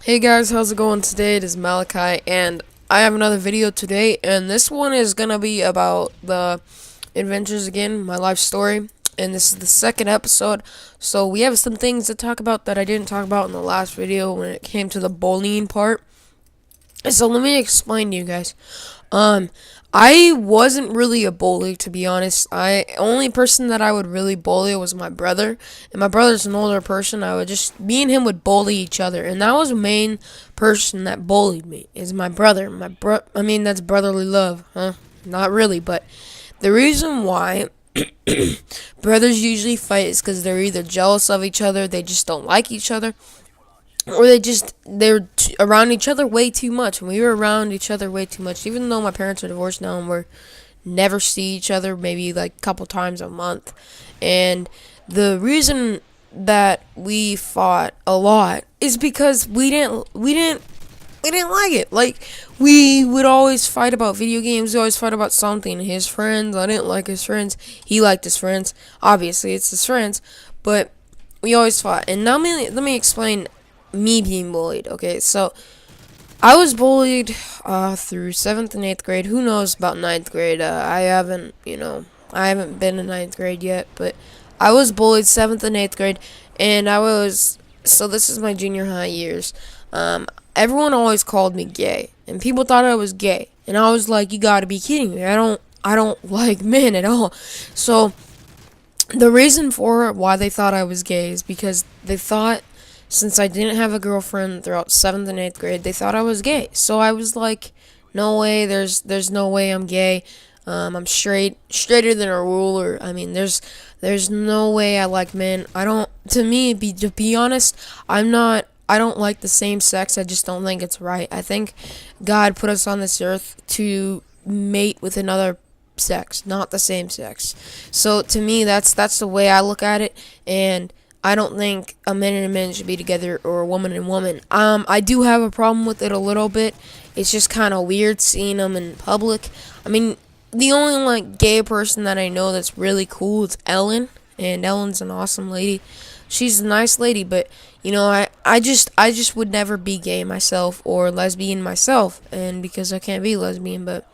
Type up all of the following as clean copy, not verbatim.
Hey guys, how's it going today? It is Malachi, and I have another video today, and this one is gonna be about the adventures again, my life story, and this is the second episode, so we have some things to talk about that I didn't talk about in the last video when it came to the bullying part. So let me explain to you guys. Um, I wasn't really a bully, to be honest. I only person that I would really bully was my brother, and my brother's an older person. I would just me and him would bully each other, and that was the main person that bullied me is my brother. I mean that's brotherly love, huh? Not really, but the reason why brothers usually fight is because they're either jealous of each other, they just don't like each other, or they're around each other way too much. And we were around each other way too much, even though my parents are divorced now and we're never see each other, maybe like a couple times a month. And the reason that we fought a lot is because we didn't like it. Like, we would always fight about video games. We always fight about something. His friends, I didn't like his friends. He liked his friends. Obviously, it's his friends. But we always fought. And now let me explain me being bullied. Okay, so I was bullied through 7th and 8th grade. Who knows about ninth grade? I haven't been in ninth grade yet. But I was bullied 7th and 8th grade. And so this is my junior high years. Everyone always called me gay, and people thought I was gay, and I was like, you gotta be kidding me. I don't like men at all. So the reason for why they thought I was gay is because they thought, since I didn't have a girlfriend throughout 7th and 8th grade, they thought I was gay. So I was like, no way, there's no way I'm gay. I'm straighter than a ruler. I mean, there's no way I like men. To be honest, I don't like the same sex. I just don't think it's right. I think God put us on this earth to mate with another sex, not the same sex. So to me, that's the way I look at it, and I don't think a man and a man should be together, or a woman and woman. I do have a problem with it a little bit. It's just kind of weird seeing them in public. I mean, the only like gay person that I know that's really cool is Ellen, and Ellen's an awesome lady. She's a nice lady, but I just would never be gay myself or lesbian myself, and because I can't be lesbian. But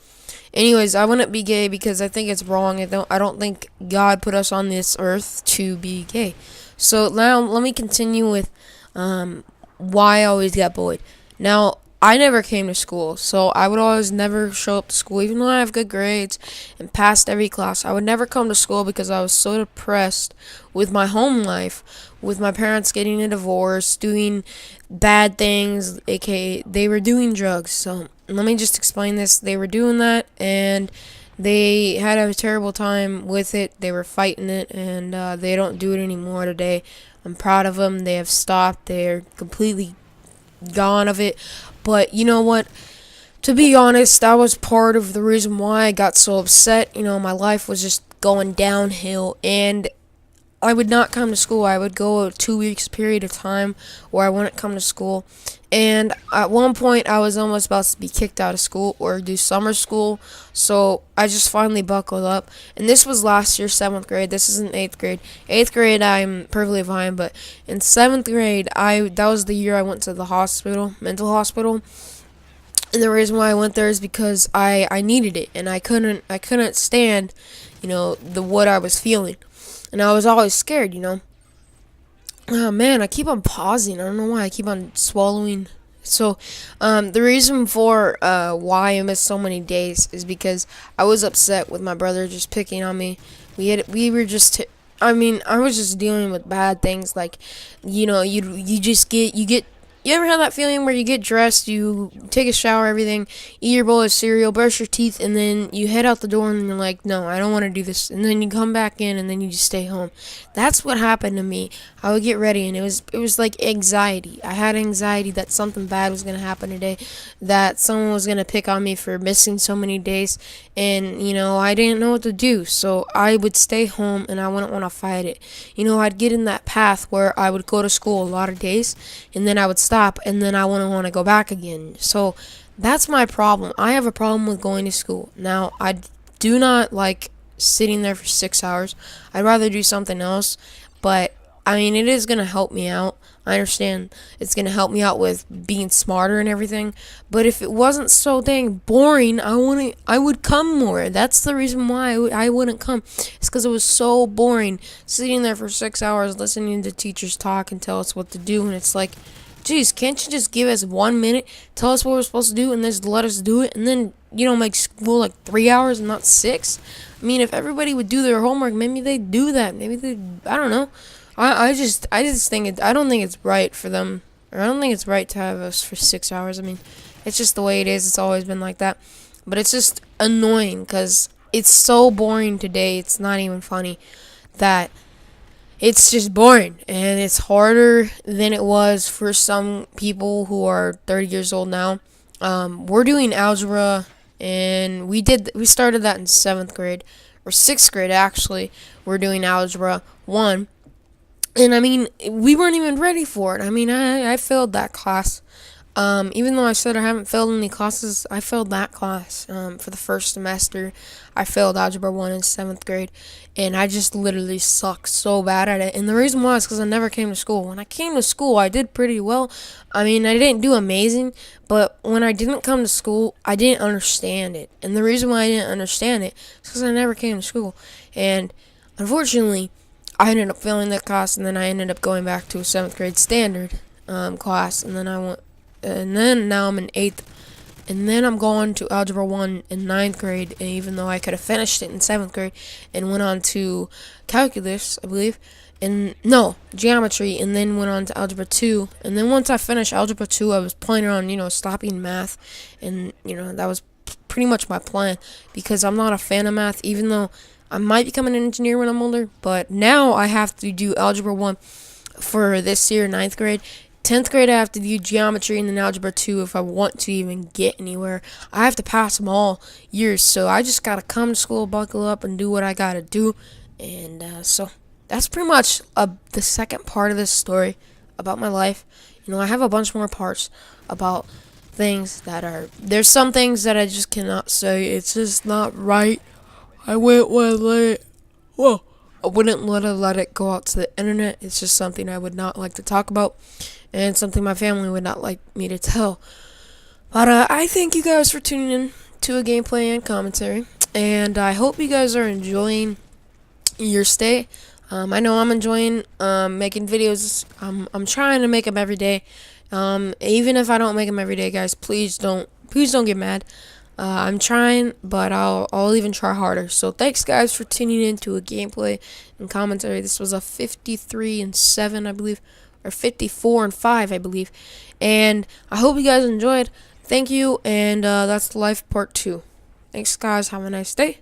anyways, I wouldn't be gay because I think it's wrong. I don't think God put us on this earth to be gay. So now let me continue with why I always got bullied. Now, I never came to school, so I would always never show up to school, even though I have good grades and passed every class. I would never come to school because I was so depressed with my home life, with my parents getting a divorce, doing bad things, aka they were doing drugs. So let me just explain this. They were doing that, and they had a terrible time with it. They were fighting it, and they don't do it anymore today. I'm proud of them. They have stopped. They're completely gone of it. But you know what? To be honest, that was part of the reason why I got so upset. My life was just going downhill, and I would not come to school. I would go a 2 weeks period of time where I wouldn't come to school. And at one point, I was almost about to be kicked out of school or do summer school. So I just finally buckled up. And this was last year, 7th grade. This isn't 8th grade. 8th grade, I'm perfectly fine. But in 7th grade, that was the year I went to the hospital, mental hospital. And the reason why I went there is because I needed it, and I couldn't stand, what I was feeling. And I was always scared. Oh man, I keep on pausing. I don't know why I keep on swallowing. So, the reason for why I missed so many days is because I was upset with my brother just picking on me. We were just. I was just dealing with bad things. Like, you get. You ever have that feeling where you get dressed, you take a shower, everything, eat your bowl of cereal, brush your teeth, and then you head out the door and you're like, no, I don't want to do this. And then you come back in and then you just stay home. That's what happened to me. I would get ready, and it was like anxiety. I had anxiety that something bad was going to happen today, that someone was going to pick on me for missing so many days, and I didn't know what to do. So I would stay home and I wouldn't want to fight it. I'd get in that path where I would go to school a lot of days, and then I would stop, and then I wouldn't want to go back again. So that's my problem. I have a problem with going to school. Now, I do not like sitting there for 6 hours. I'd rather do something else, but it is going to help me out. I understand it's gonna help me out with being smarter and everything. But if it wasn't so dang boring, I would come more. That's the reason why I wouldn't come. It's because it was so boring sitting there for 6 hours listening to teachers talk and tell us what to do. And it's like, geez, can't you just give us 1 minute, tell us what we're supposed to do, and just let us do it, and then make school like 3 hours and not 6? I mean, if everybody would do their homework, maybe they'd do that. Maybe they, I don't know. I just think I don't think it's right for them, or I don't think it's right to have us for 6 hours. I mean, it's just the way it is. It's always been like that. But it's just annoying because it's so boring today. It's not even funny that it's just boring, and it's harder than it was for some people who are 30 years old now. We're doing algebra, and we started that in 7th grade or 6th grade actually. We're doing algebra 1, and I mean, we weren't even ready for it. I mean, I failed that class. Even though I said I haven't failed any classes, I failed that class. For the first semester, I failed Algebra 1 in 7th grade, and I just literally sucked so bad at it. And the reason why is because I never came to school. When I came to school, I did pretty well. I mean, I didn't do amazing, but when I didn't come to school, I didn't understand it. And the reason why I didn't understand it is because I never came to school. And unfortunately, I ended up failing that class, and then I ended up going back to a 7th grade standard class, and then now I'm in 8th, and then I'm going to Algebra 1 in 9th grade, and even though I could have finished it in 7th grade, and went on to Calculus, I believe, and no, Geometry, and then went on to Algebra 2, and then once I finished Algebra 2, I was planning on, stopping math, and, that was pretty much my plan, because I'm not a fan of math, even though I might become an engineer when I'm older, but now I have to do Algebra 1 for this year, 9th grade. 10th grade, I have to do Geometry, and then Algebra 2 if I want to even get anywhere. I have to pass them all years, so I just gotta come to school, buckle up, and do what I gotta do. And so that's pretty much the second part of this story about my life. I have a bunch more parts about things there's some things that I just cannot say. It's just not right. I wouldn't let it go out to the internet. It's just something I would not like to talk about, and something my family would not like me to tell. But I thank you guys for tuning in to a gameplay and commentary, and I hope you guys are enjoying your stay. I know I'm enjoying making videos. I'm trying to make them every day. Even if I don't make them every day, guys, please don't get mad. I'm trying, but I'll even try harder. So thanks, guys, for tuning in to a gameplay and commentary. This was a 53-7, I believe, or 54-5, I believe. And I hope you guys enjoyed. Thank you, and that's Life Part 2. Thanks, guys. Have a nice day.